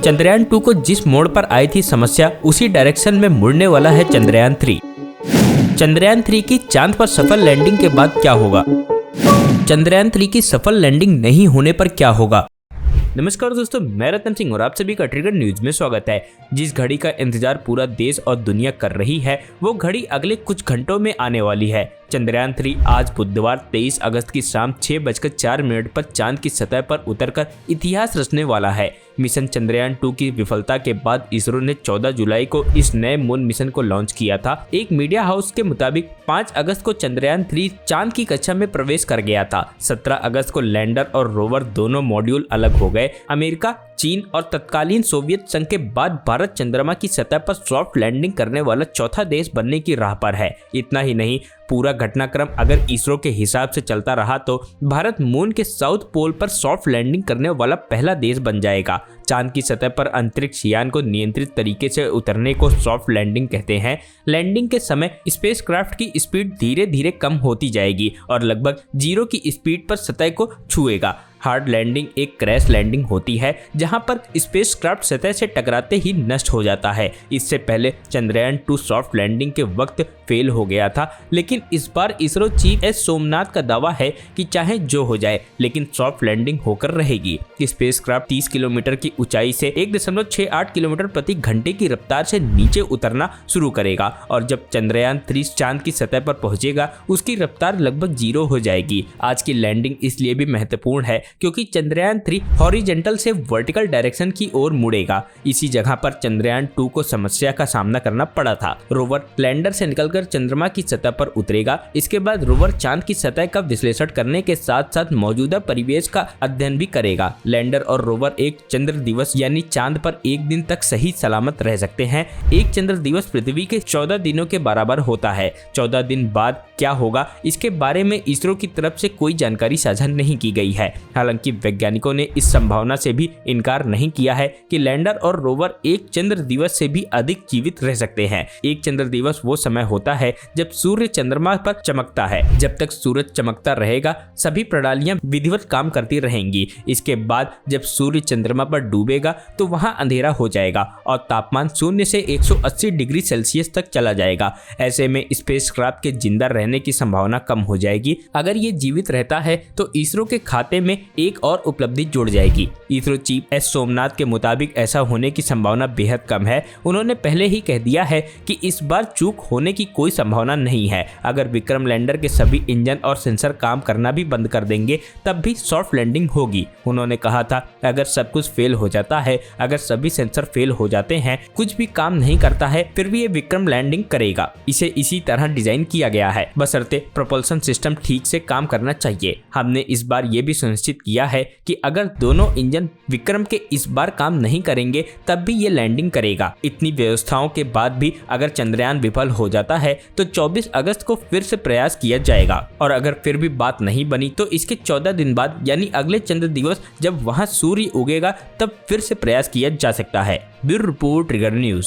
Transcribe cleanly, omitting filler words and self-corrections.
चंद्रयान 2 को जिस मोड़ पर आई थी समस्या, उसी डायरेक्शन में मुड़ने वाला है चंद्रयान 3। चंद्रयान 3 की चांद पर सफल लैंडिंग के बाद क्या होगा? चंद्रयान 3 की सफल लैंडिंग नहीं होने पर क्या होगा? नमस्कार दोस्तों, मैं रतन सिंह और आप सभी का ट्रिगर न्यूज में स्वागत है। जिस घड़ी का इंतजार पूरा देश और दुनिया कर रही है, वो घड़ी अगले कुछ घंटों में आने वाली है। चंद्रयान 3 आज बुधवार 23 अगस्त की शाम 6:04 पर चांद की सतह पर उतरकर इतिहास रचने वाला है। मिशन चंद्रयान 2 की विफलता के बाद इसरो ने 14 जुलाई को इस नए मून मिशन को लॉन्च किया था। एक मीडिया हाउस के मुताबिक 5 अगस्त को चंद्रयान 3 चांद की कक्षा में प्रवेश कर गया था। 17 अगस्त को लैंडर और रोवर दोनों मॉड्यूल अलग हो गए। अमेरिका, चीन और तत्कालीन सोवियत संघ के बाद भारत चंद्रमा की सतह पर सॉफ्ट लैंडिंग करने वाला चौथा देश बनने की राह पर है। इतना ही नहीं, पूरा घटनाक्रम अगर इसरो के हिसाब से चलता रहा तो भारत मून के साउथ पोल पर सॉफ्ट लैंडिंग करने वाला पहला देश बन जाएगा। चांद की सतह पर अंतरिक्ष यान को नियंत्रित तरीके से उतरने को सॉफ्ट लैंडिंग कहते हैं। लैंडिंग के समय स्पेसक्राफ्ट की स्पीड धीरे धीरे कम होती जाएगी और लगभग 0 की स्पीड पर सतह को छुएगा। हार्ड लैंडिंग एक क्रैश लैंडिंग होती है, जहां पर स्पेसक्राफ्ट सतह से टकराते ही नष्ट हो जाता है। इससे पहले चंद्रयान 2 सॉफ्ट लैंडिंग के वक्त फेल हो गया था, लेकिन इस बार इसरो चीफ एस सोमनाथ का दावा है कि चाहे जो हो जाए, लेकिन सॉफ्ट लैंडिंग होकर रहेगी। स्पेसक्राफ्ट 30 किलोमीटर की ऊंचाई से 1.68 किलोमीटर प्रति घंटे की रफ्तार से नीचे उतरना शुरू करेगा और जब चंद्रयान 3 चांद की सतह पर पहुंचेगा, उसकी रफ्तार लगभग 0 हो जाएगी। आज की लैंडिंग इसलिए भी महत्वपूर्ण है क्योंकि चंद्रयान 3 हॉरिजॉन्टल से वर्टिकल डायरेक्शन की ओर मुड़ेगा। इसी जगह पर चंद्रयान 2 को समस्या का सामना करना पड़ा था। रोवर लैंडर से निकलकर चंद्रमा की सतह पर उतरेगा। इसके बाद रोवर चांद की सतह का विश्लेषण करने के साथ साथ मौजूदा परिवेश का अध्ययन भी करेगा। लैंडर और रोवर एक चंद्र दिवस यानी चांद पर एक दिन तक सही सलामत रह सकते हैं। एक चंद्र दिवस पृथ्वी के 14 दिनों के बराबर होता है। 14 दिन बाद क्या होगा, इसके बारे में इसरो की तरफ से कोई जानकारी साझा नहीं की गई है। हालांकि वैज्ञानिकों ने इस संभावना से भी इनकार नहीं किया है कि लैंडर और रोवर एक चंद्र दिवस से भी अधिक जीवित रह सकते हैं। एक चंद्र दिवस वो समय होता है जब सूर्य चंद्रमा पर चमकता है। जब तक सूरज चमकता रहेगा, सभी प्रणालियां विधिवत काम करती रहेंगी। इसके बाद जब सूर्य चंद्रमा पर डूबेगा तो वहां अंधेरा हो जाएगा और तापमान 0 से 180 डिग्री सेल्सियस तक चला जाएगा। ऐसे में स्पेसक्राफ्ट के जिंदा रहने की संभावना कम हो जाएगी। अगर ये जीवित रहता है तो इसरो के खाते में एक और उपलब्धि जुड़ जाएगी। इसरो चीफ एस सोमनाथ के मुताबिक ऐसा होने की संभावना बेहद कम है। उन्होंने पहले ही कह दिया है कि इस बार चूक होने की कोई संभावना नहीं है। अगर विक्रम लैंडर के सभी इंजन और सेंसर काम करना भी बंद कर देंगे, तब भी सॉफ्ट लैंडिंग होगी। उन्होंने कहा था, अगर सब कुछ फेल हो जाता है, अगर सभी सेंसर फेल हो जाते हैं, कुछ भी काम नहीं करता है, फिर भी ये विक्रम लैंडिंग करेगा। इसे इसी तरह डिजाइन किया गया है, बशर्ते प्रोपल्शन सिस्टम ठीक से काम करना चाहिए। हमने इस बार ये भी सुनिश्चित किया है कि अगर दोनों इंजन विक्रम के इस बार काम नहीं करेंगे, तब भी ये लैंडिंग करेगा। इतनी व्यवस्थाओं के बाद भी अगर चंद्रयान विफल हो जाता है तो 24 अगस्त को फिर से प्रयास किया जाएगा और अगर फिर भी बात नहीं बनी तो इसके 14 दिन बाद यानी अगले चंद्र दिवस जब वहां सूर्य उगेगा, तब फिर से प्रयास किया जा सकता है। Bureau report, trigger news.